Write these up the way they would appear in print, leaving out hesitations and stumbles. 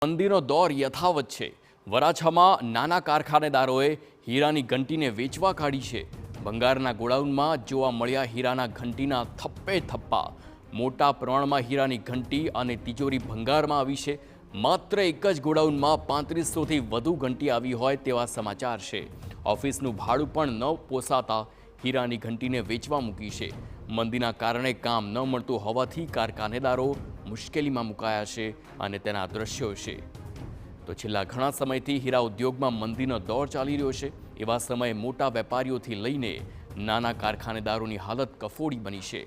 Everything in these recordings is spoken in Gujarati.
મંદીનો દોર યથાવત છે। વરાછામાં નાના કારખાનેદારોએ હીરાની ઘંટીને વેચવા કાઢી છે। ભંગારના ગોડાઉનમાં જોવા મળ્યા હીરાના ઘંટીના થપ્પે થપ્પા। મોટા પ્રમાણમાં હીરાની ઘંટી અને તિજોરી ભંગારમાં આવી છે। માત્ર એક જ ગોડાઉનમાં 3500થી વધુ ઘંટી આવી હોય તેવા સમાચાર છે। ઓફિસનું ભાડું પણ ન પોસાતા હીરાની ઘંટીને વેચવા મૂકી છે। મંદીના કારણે કામ ન મળતું હોવાથી કારખાનેદારો મુશ્કેલીમાં મુકાયા છે અને તેના દ્રશ્યો છે। તો છેલ્લા ઘણા સમયથી હીરા ઉદ્યોગમાં મંદીનો દોર ચાલી રહ્યો છે। એવા સમયે મોટા વેપારીઓથી લઈને નાના કારખાનેદારોની હાલત કફોડી બની છે।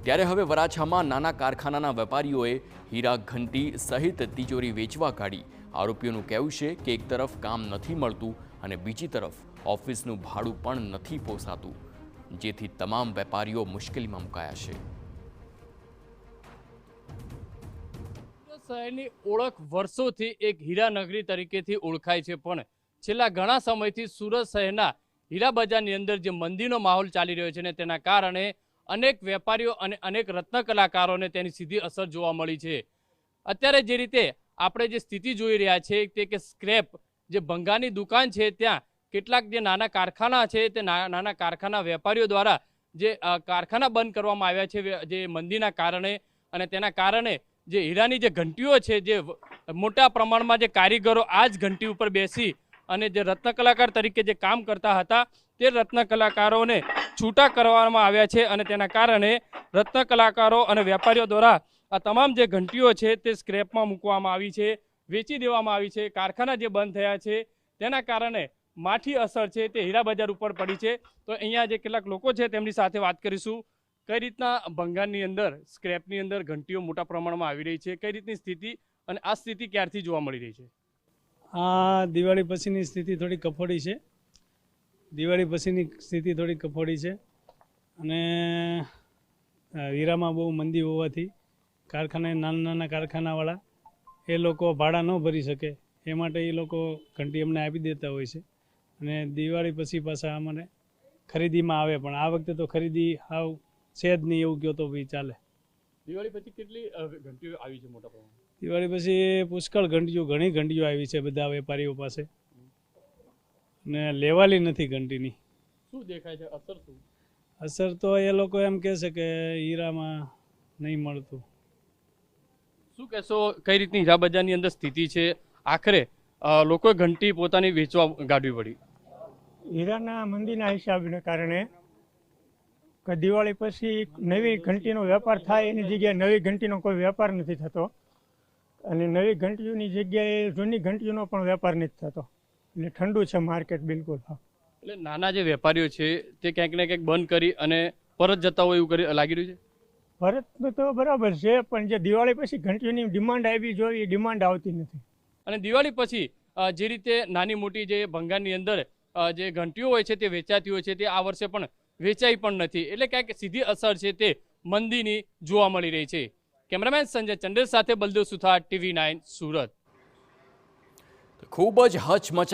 ત્યારે હવે વરાછામાં નાના કારખાનાના વેપારીઓએ હીરા ઘંટી સહિત તિજોરી વેચવા કાઢી। આરોપીઓનું કહેવું છે કે એક તરફ કામ નથી મળતું અને બીજી તરફ ઓફિસનું ભાડું પણ નથી પોસાતું, જેથી તમામ વેપારીઓ મુશ્કેલીમાં મુકાયા છે। શહેરની ઓળખ વર્ષોથી એક હીરાનગરી તરીકેથી ઓળખાય છે, પણ છેલ્લા ઘણા સમયથી સુરત શહેરના હીરા બજારની અંદર જે મંદીનો માહોલ ચાલી રહ્યો છે ને તેના કારણે અનેક વેપારીઓ અને અનેક રત્ન કલાકારોને તેની સીધી અસર જોવા મળી છે। અત્યારે જે રીતે આપણે જે સ્થિતિ જોઈ રહ્યા છે તે કે સ્ક્રેપ જે ભંગારની દુકાન છે ત્યાં કેટલાક જે નાના કારખાના છે તે નાના કારખાના વેપારીઓ દ્વારા જે કારખાના બંધ કરવામાં આવ્યા છે જે મંદીના કારણે, અને તેના કારણે જે હીરાની જે ઘંટીઓ છે જે મોટા પ્રમાણમાં જે કારીગરો આ જ ઘંટી ઉપર બેસી અને જે રત્ન કલાકાર તરીકે જે કામ કરતા હતા તે રત્ન કલાકારોને છૂટા કરવામાં આવ્યા છે, અને તેના કારણે રત્ન કલાકારો અને વેપારીઓ દ્વારા આ તમામ જે ઘંટીઓ છે તે સ્ક્રેપમાં મૂકવામાં આવી છે, વેચી દેવામાં આવી છે। કારખાના જે બંધ થયા છે તેના કારણે માઠી અસર છે તે હીરા બજાર ઉપર પડી છે। તો અહીંયા જે કેટલાક લોકો છે તેમની સાથે વાત કરીશું। કઈ રીતના ભંગારની અંદર સ્ક્રેપની અંદર ઘંટીઓ મોટા પ્રમાણમાં આવી રહી છે, કઈ રીતની સ્થિતિ અને આ સ્થિતિ ક્યારથી જોવા મળી રહી છે? આ દિવાળી પછીની સ્થિતિ થોડી કફોડી છે। અને હીરામાં બહુ મંદી હોવાથી નાના કારખાનાવાળા એ લોકો ભાડા ન ભરી શકે એ માટે એ લોકો ઘંટી અમને આપી દેતા હોય છે, અને દિવાળી પછી પાછા અમને ખરીદીમાં આવે, પણ આ વખતે તો ખરીદી હાવ છે જ નહીં એવું કહો તો ભાઈ ચાલે। દિવાળી પછી કેટલી ઘંટીઓ આવી છે મોટા પ્રમાણમાં? દિવાળી પછી પુષ્કળ ઘણી ઘંટીઓ આવી છે બધા વેપારીઓ પાસે, ને લેવાલી નથી ઘંટીની। શું દેખાય છે અસર? શું અસર તો એ લોકો એમ કહે છે કે હીરામાં નહીં મળતું। શું કહેશો, કઈ રીતની હીરા બજારની અંદર સ્થિતિ છે? આખરે લોકોએ ઘંટી પોતાની વેચવા કાઢવી પડી। હીરાના મંદીના હિસાબને કારણે દિવાળી પછી નવી ઘંટીનો વેપાર થાય એની જગ્યાએ નવી ઘંટીનો કોઈ વેપાર નથી થતો, અને નવી ઘંટીઓની જગ્યાએ જૂની ઘંટીઓનો પણ વેપાર નથી થતો, એટલે ઠંડુ છે માર્કેટ બિલકુલ। એટલે નાના જે વેપારીઓ છે તે ક્યાંક ને ક્યાંક બંધ કરી અને પરત જતા હોય એવું લાગી રહ્યું છે? પરત તો બરાબર છે, પણ જે દિવાળી પછી ઘંટીઓની ડિમાન્ડ આવી જોઈએ એ ડિમાન્ડ આવતી નથી। અને દિવાળી પછી જે રીતે નાની મોટી જે ભંગારની અંદર જે ઘંટીઓ હોય છે તે વેચાતી હોય છે તે આ વર્ષે પણ વેચાઈ પણ નથી, એટલે ક્યાંક સીધી અસર છે તે મંદીની જોવા મળી રહી છે। કેમેરામેન સંજય ચંડેલ સાથે બલદેવ સુથાર, TV9 સુરત। ખૂબ જ હચમચા